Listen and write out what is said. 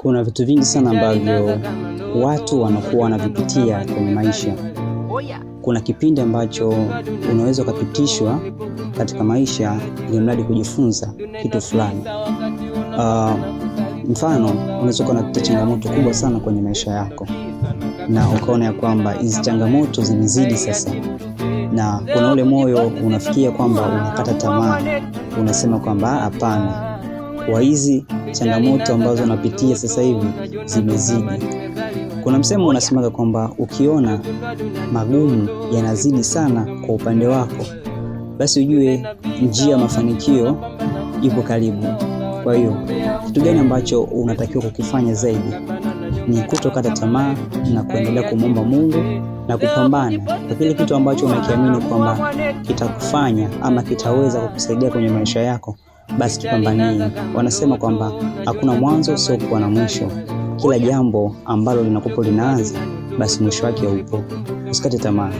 Kuna vitu vingi sana ambavyo watu wanakuwa wanavipitia kwenye maisha. Kuna kipindi ambacho unaweza ukapitishwa katika maisha ili mradi kujifunza kitu fulani. Mfano, unaweza kuwa unapitia changamoto kubwa sana kwenye maisha yako na ukaona ya kwamba hizi changamoto zimezidi sasa, na kuna ule moyo unafikia kwamba unakata tamaa, unasema kwamba hapana, kwa hizi changamoto ambazo unapitia sasa hivi zimezidi. Kuna msemo unasemaga kwamba ukiona magumu yanazidi sana kwa upande wako, basi ujue njia ya mafanikio ipo karibu. Kwa hiyo kitu gani ambacho unatakiwa kukifanya zaidi ni kutokata tamaa na kuendelea kumwomba Mungu na kupambana kwa kile kitu ambacho unakiamini kwamba kitakufanya ama kitaweza kukusaidia kwenye maisha yako, basi kipambanie. Wanasema kwamba hakuna mwanzo usiokuwa na mwisho. Kila jambo ambalo linakupo linaanza, basi mwisho wake upo. Usikate tamaa.